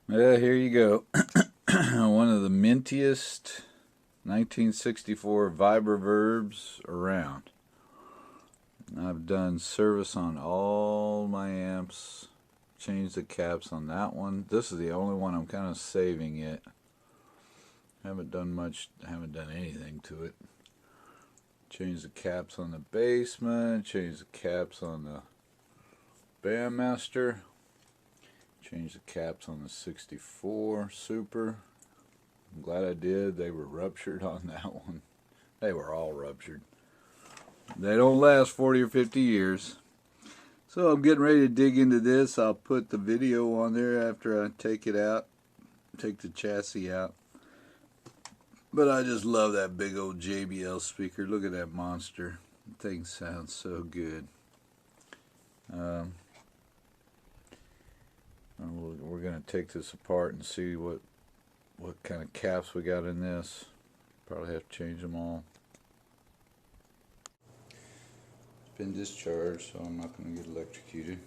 Yeah, here you go. One of the mintiest 1964 Vibroverbs around. I've done service on all my amps, changed the caps on that one. This is the only one I'm kind of saving it. Haven't done much, haven't done anything to it. Changed the caps on the basement, changed the caps on the Bandmaster. Changed the caps on the 64 Super. I'm glad I did. They were ruptured on that one. They were all ruptured. They don't last 40 or 50 years. So I'm getting ready to dig into this. I'll put the video on there after I take it out. Take the chassis out. But I just love that big old JBL speaker. Look at that monster. The thing sounds so good. We're going to take this apart and see what kind of caps we got in this. Probably have to change them all. It's been discharged, so I'm not going to get electrocuted.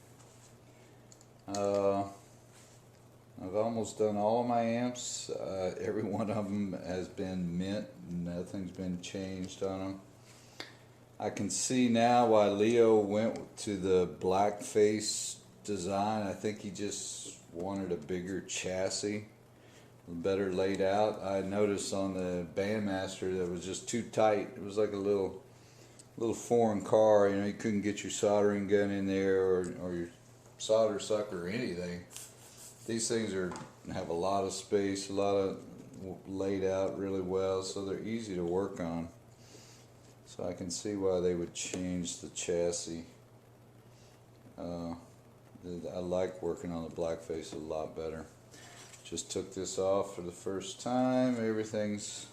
I've almost done all of my amps. Every one of them has been mint. Nothing's been changed on them. I can see now why Leo went to the black face design. I think he just wanted a bigger chassis, better laid out. I noticed on the Bandmaster that was just too tight. It was like a little foreign car. You know, you couldn't get your soldering gun in there or your solder sucker or anything. These things have a lot of space, a lot of laid out really well, so they're easy to work on. So I can see why they would change the chassis. I like working on the blackface a lot better. Just took this off for the first time. Everything's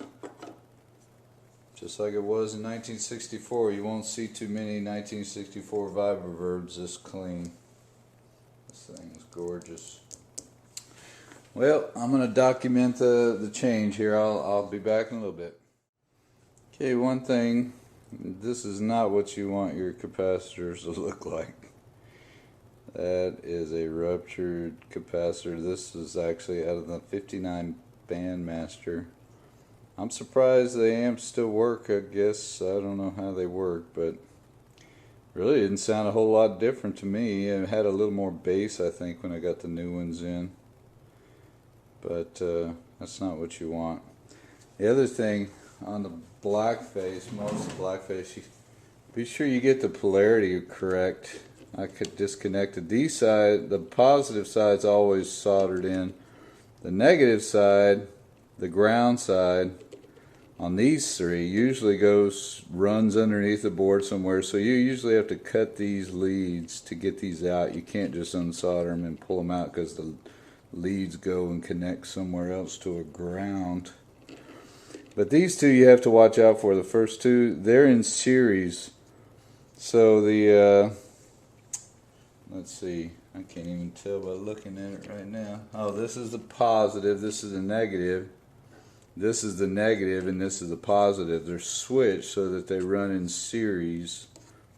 just like it was in 1964. You won't see too many 1964 Vibroverbs this clean. This thing's gorgeous. Well, I'm going to document the change here. I'll be back in a little bit. Okay, one thing. This is not what you want your capacitors to look like. That is a ruptured capacitor. This is actually out of the 59 Bandmaster. I'm surprised the amps still work, I guess. I don't know how they work, but really didn't sound a whole lot different to me. It had a little more bass, I think, when I got the new ones in. But that's not what you want. The other thing on the blackface, most blackface, be sure you get the polarity correct. I could disconnect the D side. The positive side's always soldered in. The negative side, the ground side, on these three usually runs underneath the board somewhere. So you usually have to cut these leads to get these out. You can't just unsolder them and pull them out because the leads go and connect somewhere else to a ground. But these two you have to watch out for. The first two, they're in series. So the let's see, I can't even tell by looking at it right now. Oh, this is the positive, this is the negative. This is the negative and this is the positive. They're switched so that they run in series.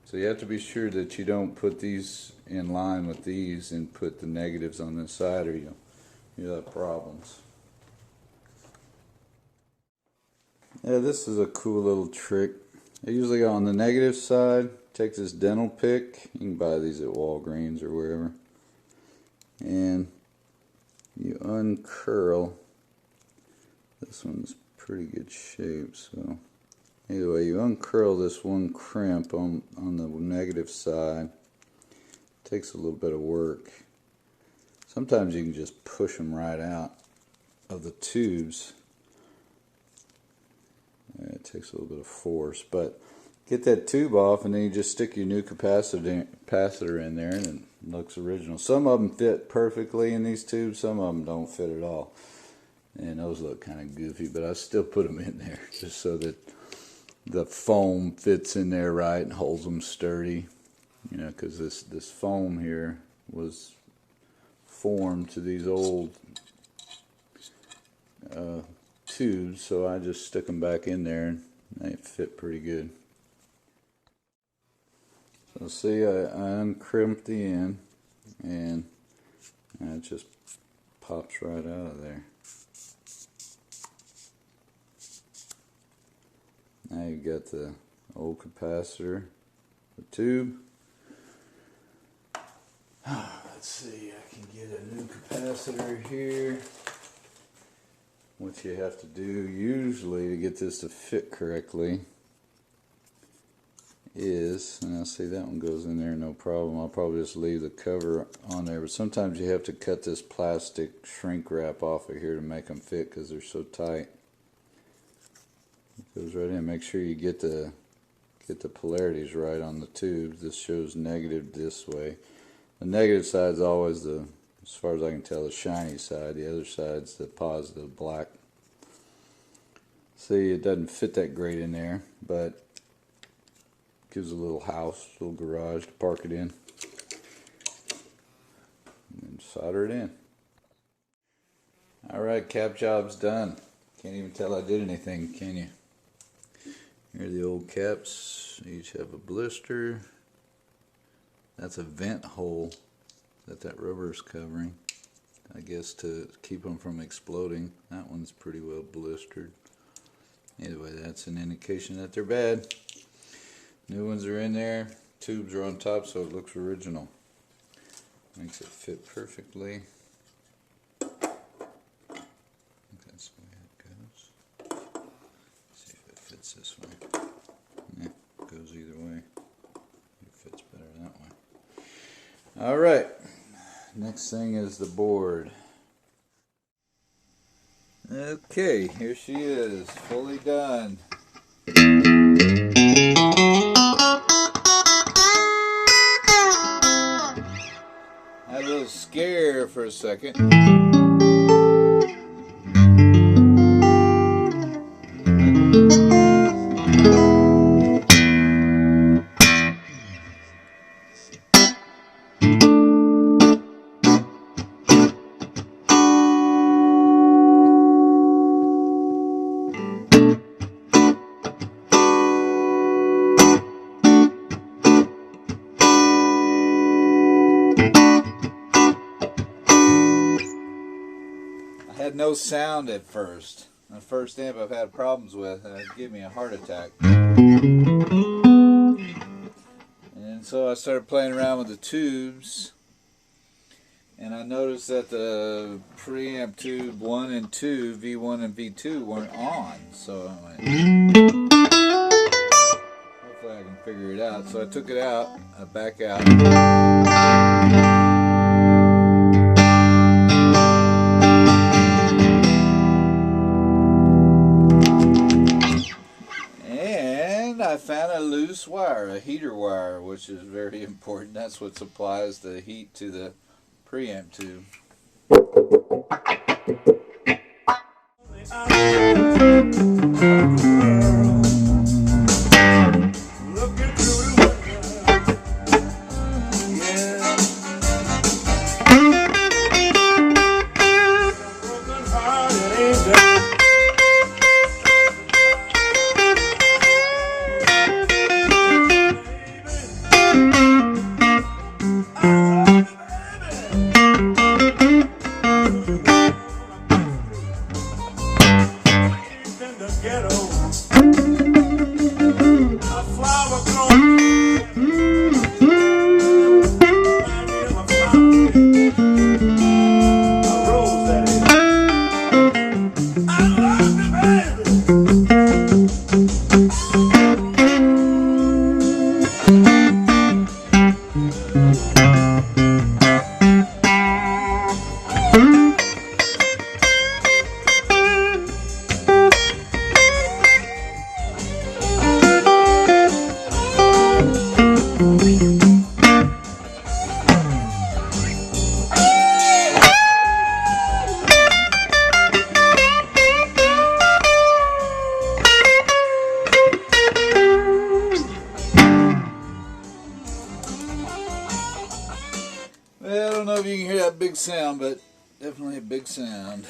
So you have to be sure that you don't put these in line with these and put the negatives on this side, or you'll have problems. Yeah, this is a cool little trick. I usually go on the negative side, take this dental pick. You can buy these at Walgreens or wherever. And you uncurl. This one's pretty good shape, so anyway, you uncurl this one crimp on the negative side. Takes a little bit of work. Sometimes you can just push them right out of the tubes. It takes a little bit of force, but get that tube off and then you just stick your new capacitor in there and it looks original. Some of them fit perfectly in these tubes, some of them don't fit at all. And those look kind of goofy, but I still put them in there just so that the foam fits in there right and holds them sturdy. You know, because this foam here was formed to these old tubes, so I just stick them back in there and they fit pretty good. So see, I uncrimped the end and I just pops right out of there. Now you've got the old capacitor, the tube. Let's see, I can get a new capacitor here. What you have to do usually to get this to fit correctly is, and I'll see that one goes in there no problem. I'll probably just leave the cover on there, but sometimes you have to cut this plastic shrink wrap off of here to make them fit because they're so tight. It goes right in. Make sure you get the polarities right on the tube. This shows negative this way. The negative side is always the, as far as I can tell, the shiny side. The other side's the positive black. See, it doesn't fit that great in there, but gives a little house, a little garage to park it in. And then solder it in. Alright, cap job's done. Can't even tell I did anything, can you? Here are the old caps. Each have a blister. That's a vent hole that rubber is covering, I guess, to keep them from exploding. That one's pretty well blistered. Anyway, that's an indication that they're bad. New ones are in there. Tubes are on top, so it looks original. Makes it fit perfectly. I think that's the way it goes. See if it fits this way. Yeah, it goes either way. It fits better that way. Alright, next thing is the board. Okay, here she is, fully done. Had a little scare for a second. Had no sound at first. The first amp I've had problems with, and it gave me a heart attack. And so I started playing around with the tubes, and I noticed that the preamp tube 1 and 2, V1 and V2, weren't on. So I went, hopefully I can figure it out. So I took it out, I back out. I found a loose wire, a heater wire, which is very important. That's what supplies the heat to the preamp tube. Well, I don't know if you can hear that big sound, but definitely a big sound.